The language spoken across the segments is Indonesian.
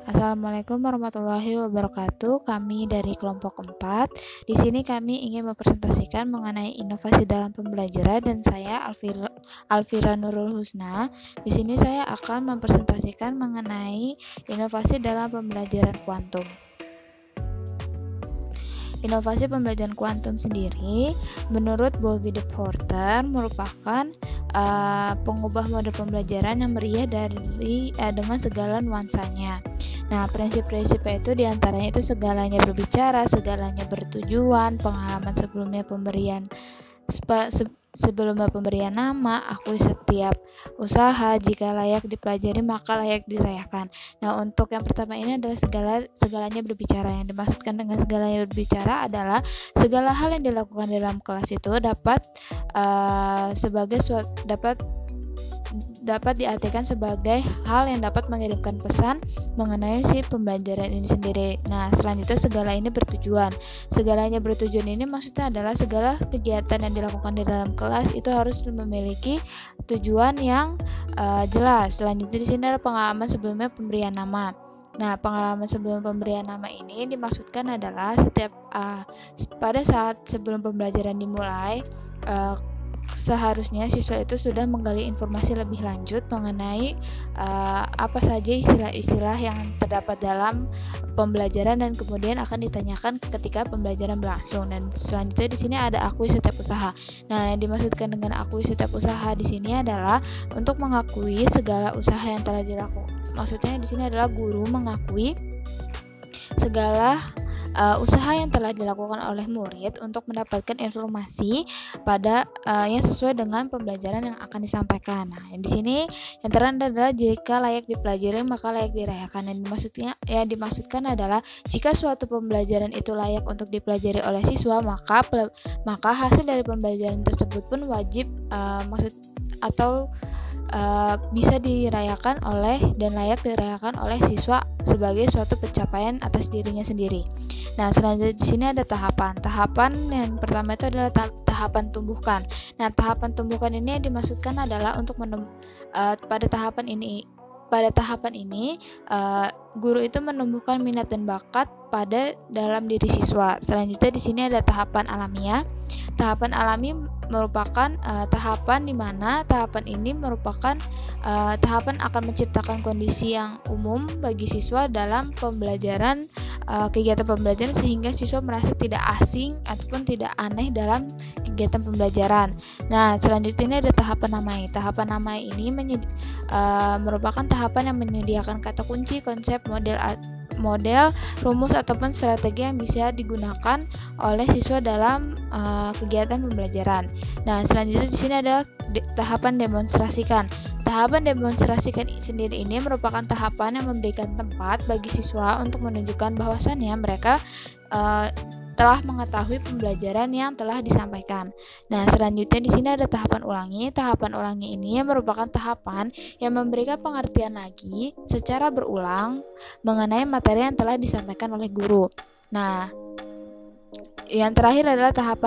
Assalamualaikum warahmatullahi wabarakatuh. Kami dari kelompok 4. Di sini kami ingin mempresentasikan mengenai inovasi dalam pembelajaran dan saya Alfira Nurul Husna. Di sini saya akan mempresentasikan mengenai inovasi dalam pembelajaran kuantum. Inovasi pembelajaran kuantum sendiri menurut Bobby de Porter merupakan pengubah mode pembelajaran yang meriah dengan segala nuansanya. Nah, prinsip-prinsipnya itu diantaranya itu segalanya berbicara, segalanya bertujuan, pengalaman sebelumnya pemberian nama, akui setiap usaha, jika layak dipelajari maka layak dirayakan. Nah, untuk yang pertama ini adalah segalanya berbicara. Yang dimaksudkan dengan segalanya berbicara adalah segala hal yang dilakukan dalam kelas itu dapat diartikan sebagai hal yang dapat mengirimkan pesan mengenai si pembelajaran ini sendiri. Nah, selanjutnya segala ini bertujuan. Segalanya bertujuan ini maksudnya adalah segala kegiatan yang dilakukan di dalam kelas itu harus memiliki tujuan yang jelas. Selanjutnya di sini ada pengalaman sebelumnya pemberian nama. Nah, pengalaman sebelum pemberian nama ini dimaksudkan adalah pada saat sebelum pembelajaran dimulai, seharusnya siswa itu sudah menggali informasi lebih lanjut mengenai apa saja istilah-istilah yang terdapat dalam pembelajaran dan kemudian akan ditanyakan ketika pembelajaran berlangsung. Dan selanjutnya di sini ada akui setiap usaha. Nah, yang dimaksudkan dengan akui setiap usaha di sini adalah untuk mengakui segala usaha yang telah dilakukan. Maksudnya di sini adalah guru mengakui segala usaha yang telah dilakukan oleh murid untuk mendapatkan informasi yang sesuai dengan pembelajaran yang akan disampaikan. Nah, di sini yang teranda adalah jika layak dipelajari maka layak dirayakan. Yang dimaksudkan adalah jika suatu pembelajaran itu layak untuk dipelajari oleh siswa, maka hasil dari pembelajaran tersebut pun wajib bisa dirayakan dan layak dirayakan oleh siswa sebagai suatu pencapaian atas dirinya sendiri. Nah, selanjutnya di sini ada tahapan. Tahapan yang pertama itu adalah tahapan tumbuhkan. Nah, tahapan tumbuhkan ini yang dimaksudkan adalah untuk pada tahapan ini guru itu menumbuhkan minat dan bakat dalam diri siswa. Selanjutnya di sini ada tahapan alamiah. Tahapan alami merupakan tahapan di mana tahapan ini merupakan tahapan akan menciptakan kondisi yang umum bagi siswa dalam kegiatan pembelajaran sehingga siswa merasa tidak asing ataupun tidak aneh dalam kegiatan pembelajaran. Nah, selanjutnya ini ada tahapan namai. Tahapan namai ini merupakan tahapan yang menyediakan kata kunci, konsep, model, rumus ataupun strategi yang bisa digunakan oleh siswa dalam kegiatan pembelajaran. Nah, selanjutnya di sini ada tahapan demonstrasikan. Tahapan demonstrasikan sendiri ini merupakan tahapan yang memberikan tempat bagi siswa untuk menunjukkan bahwasannya mereka telah mengetahui pembelajaran yang telah disampaikan. Nah, selanjutnya di sini ada tahapan ulangi. Tahapan ulangi ini merupakan tahapan yang memberikan pengertian lagi secara berulang mengenai materi yang telah disampaikan oleh guru. Nah, yang terakhir adalah tahap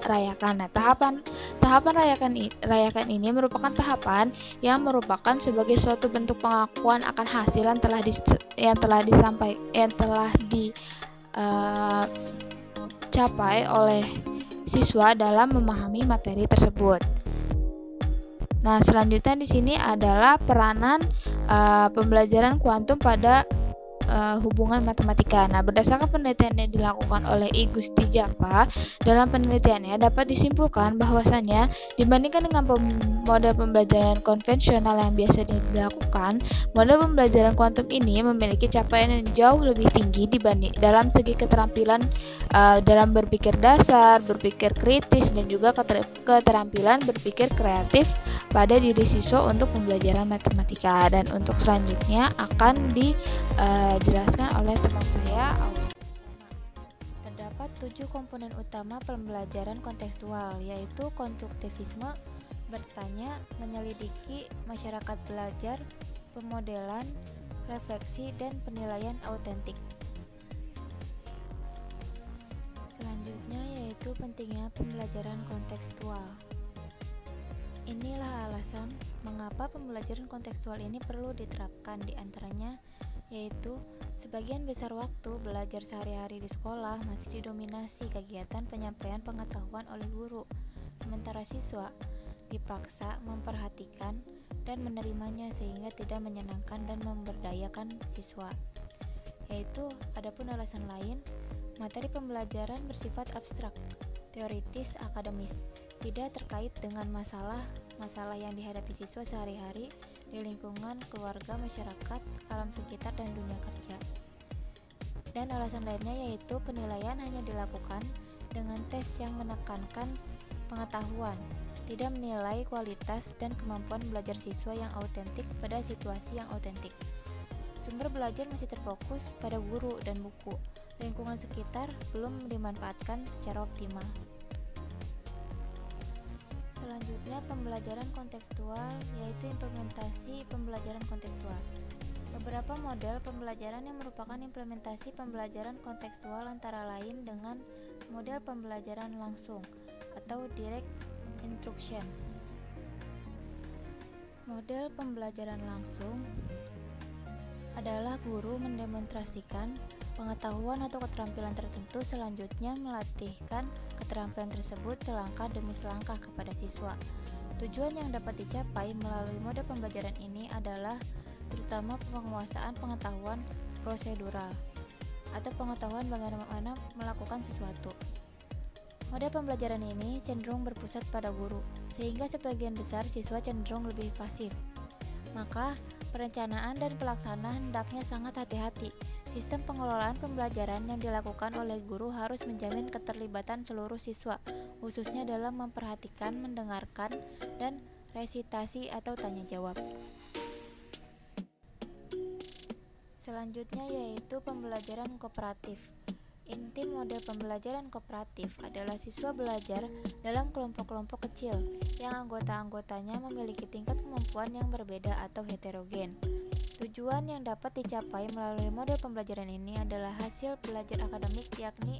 rayakan. Nah, tahapan rayakan ini merupakan tahapan yang merupakan sebagai suatu bentuk pengakuan akan hasil yang telah dicapai oleh siswa dalam memahami materi tersebut. Nah, selanjutnya di sini adalah peranan pembelajaran kuantum pada hubungan matematika. Nah, berdasarkan penelitian yang dilakukan oleh I. Gusti Japa, dalam penelitiannya dapat disimpulkan bahwasannya dibandingkan dengan model pembelajaran konvensional yang biasa dilakukan, model pembelajaran kuantum ini memiliki capaian yang jauh lebih tinggi dalam segi keterampilan dalam berpikir dasar, berpikir kritis, dan juga keterampilan berpikir kreatif pada diri siswa untuk pembelajaran matematika. Dan untuk selanjutnya akan dijelaskan oleh teman saya. Terdapat 7 komponen utama pembelajaran kontekstual, yaitu konstruktivisme, bertanya, menyelidiki, masyarakat belajar, pemodelan, refleksi, dan penilaian autentik. Selanjutnya yaitu pentingnya pembelajaran kontekstual. Inilah alasan mengapa pembelajaran kontekstual ini perlu diterapkan, di antaranya yaitu sebagian besar waktu belajar sehari-hari di sekolah masih didominasi kegiatan penyampaian pengetahuan oleh guru, sementara siswa dipaksa memperhatikan dan menerimanya sehingga tidak menyenangkan dan memberdayakan siswa. Yaitu, adapun alasan lain, materi pembelajaran bersifat abstrak, teoritis, akademis, tidak terkait dengan masalah yang dihadapi siswa sehari-hari di lingkungan keluarga, masyarakat, alam sekitar, dan dunia kerja. Dan alasan lainnya yaitu penilaian hanya dilakukan dengan tes yang menekankan pengetahuan, tidak menilai kualitas dan kemampuan belajar siswa yang autentik pada situasi yang autentik. Sumber belajar masih terfokus pada guru dan buku. Lingkungan sekitar belum dimanfaatkan secara optimal. Selanjutnya, pembelajaran kontekstual, yaitu implementasi pembelajaran kontekstual. Beberapa model pembelajaran yang merupakan implementasi pembelajaran kontekstual antara lain dengan model pembelajaran langsung atau direct instruction. Model pembelajaran langsung adalah guru mendemonstrasikan pengetahuan atau keterampilan tertentu, selanjutnya melatihkan keterampilan tersebut selangkah demi selangkah kepada siswa. Tujuan yang dapat dicapai melalui model pembelajaran ini adalah terutama penguasaan pengetahuan prosedural atau pengetahuan bagaimana melakukan sesuatu. Model pembelajaran ini cenderung berpusat pada guru, sehingga sebagian besar siswa cenderung lebih pasif. Maka, perencanaan dan pelaksanaan hendaknya sangat hati-hati. Sistem pengelolaan pembelajaran yang dilakukan oleh guru harus menjamin keterlibatan seluruh siswa, khususnya dalam memperhatikan, mendengarkan, dan resitasi atau tanya jawab. Selanjutnya yaitu pembelajaran kooperatif. Inti model pembelajaran kooperatif adalah siswa belajar dalam kelompok-kelompok kecil yang anggota-anggotanya memiliki tingkat kemampuan yang berbeda atau heterogen. Tujuan yang dapat dicapai melalui model pembelajaran ini adalah hasil belajar akademik, yakni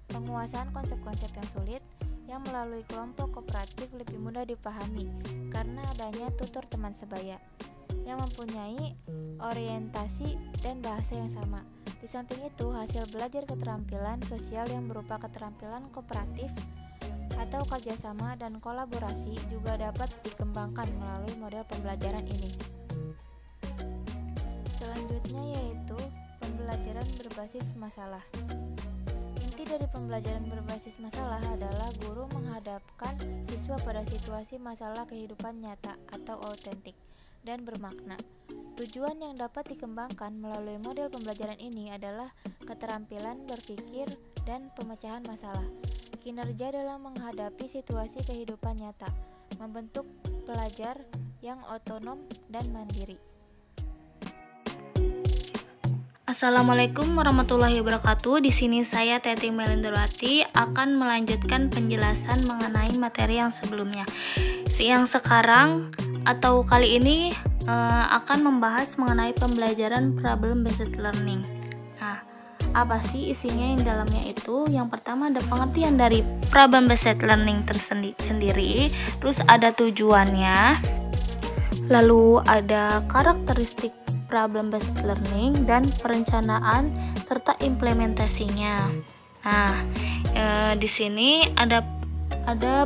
penguasaan konsep-konsep yang sulit yang melalui kelompok kooperatif lebih mudah dipahami karena adanya tutor teman sebaya yang mempunyai orientasi dan bahasa yang sama. Di samping itu, hasil belajar keterampilan sosial yang berupa keterampilan kooperatif atau kerjasama dan kolaborasi juga dapat dikembangkan melalui model pembelajaran ini. Selanjutnya yaitu pembelajaran berbasis masalah. Inti dari pembelajaran berbasis masalah adalah guru menghadapkan siswa pada situasi masalah kehidupan nyata atau autentik dan bermakna. Tujuan yang dapat dikembangkan melalui model pembelajaran ini adalah keterampilan berpikir dan pemecahan masalah, kinerja dalam menghadapi situasi kehidupan nyata, membentuk pelajar yang otonom dan mandiri. Assalamualaikum warahmatullahi wabarakatuh. Di sini saya Teti Melindrawati akan melanjutkan penjelasan mengenai materi yang sebelumnya. Yang sekarang atau kali ini akan membahas mengenai pembelajaran problem based learning. Nah, apa sih isinya yang dalamnya itu? Yang pertama ada pengertian dari problem based learning tersendiri, terus ada tujuannya, lalu ada karakteristik problem based learning dan perencanaan serta implementasinya. Nah, di sini ada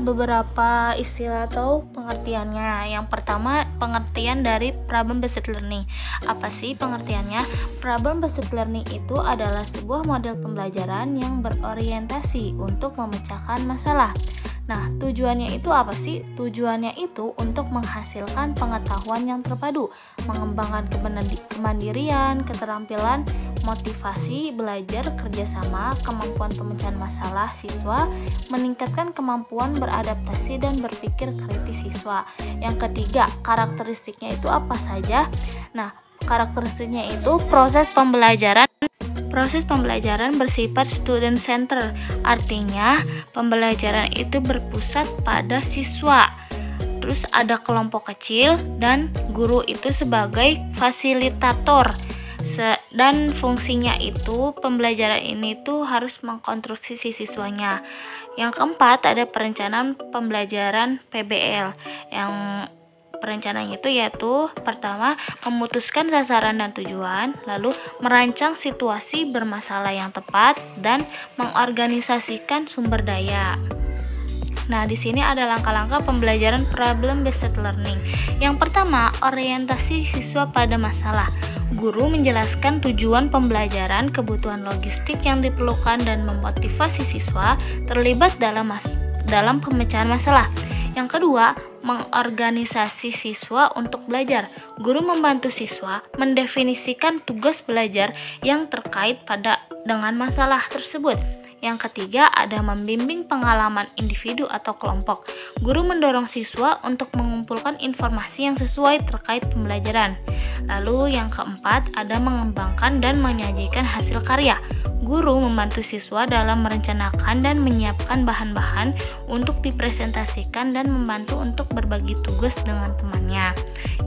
beberapa istilah atau pengertiannya. Yang pertama, pengertian dari problem based learning. Apa sih pengertiannya? Problem based learning itu adalah sebuah model pembelajaran yang berorientasi untuk memecahkan masalah. Nah, tujuannya itu apa sih? Tujuannya itu untuk menghasilkan pengetahuan yang terpadu, mengembangkan kemandirian, keterampilan, motivasi, belajar, kerjasama, kemampuan pemecahan masalah siswa, meningkatkan kemampuan beradaptasi dan berpikir kritis siswa. Yang ketiga, karakteristiknya itu apa saja? Nah, karakteristiknya itu proses pembelajaran bersifat student center, artinya pembelajaran itu berpusat pada siswa. Terus ada kelompok kecil dan guru itu sebagai fasilitator. Dan fungsinya itu pembelajaran ini tuh harus mengkonstruksi si siswanya. Yang keempat ada perencanaan pembelajaran PBL. Yang perencanaan itu yaitu pertama memutuskan sasaran dan tujuan, lalu merancang situasi bermasalah yang tepat dan mengorganisasikan sumber daya. Nah, di sini ada langkah-langkah pembelajaran problem based learning. Yang pertama, orientasi siswa pada masalah. Guru menjelaskan tujuan pembelajaran, kebutuhan logistik yang diperlukan dan memotivasi siswa terlibat dalam pemecahan masalah. Yang kedua, mengorganisasi siswa untuk belajar. Guru membantu siswa mendefinisikan tugas belajar yang terkait dengan masalah tersebut. Yang ketiga, ada membimbing pengalaman individu atau kelompok. Guru mendorong siswa untuk mengumpulkan informasi yang sesuai terkait pembelajaran. Lalu yang keempat, ada mengembangkan dan menyajikan hasil karya. Guru membantu siswa dalam merencanakan dan menyiapkan bahan-bahan untuk dipresentasikan dan membantu untuk berbagi tugas dengan temannya.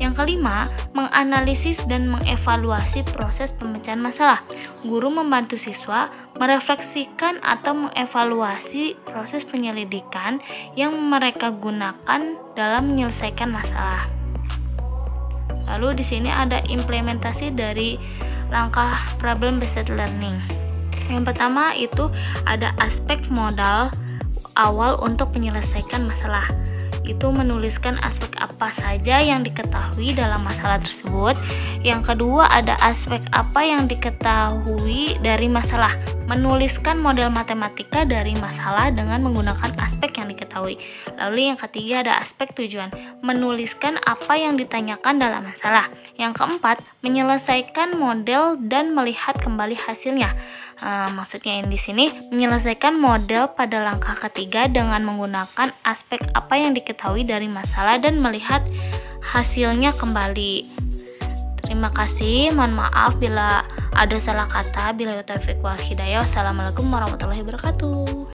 Yang kelima, menganalisis dan mengevaluasi proses pemecahan masalah. Guru membantu siswa merefleksikan atau mengevaluasi proses penyelidikan yang mereka gunakan dalam menyelesaikan masalah. Lalu di sini ada implementasi dari langkah problem based learning. Yang pertama itu ada aspek modal awal untuk menyelesaikan masalah. Itu menuliskan aspek apa saja yang diketahui dalam masalah tersebut. Yang kedua ada aspek apa yang diketahui dari masalah. Menuliskan model matematika dari masalah dengan menggunakan aspek yang diketahui. Lalu yang ketiga ada aspek tujuan. Menuliskan apa yang ditanyakan dalam masalah. Yang keempat, menyelesaikan model dan melihat kembali hasilnya. Maksudnya di sini menyelesaikan model pada langkah ketiga dengan menggunakan aspek apa yang diketahui dari masalah dan melihat hasilnya kembali. Terima kasih, mohon maaf bila ada salah kata. Bila taufiq wal hidayah. Wassalamualaikum warahmatullahi wabarakatuh.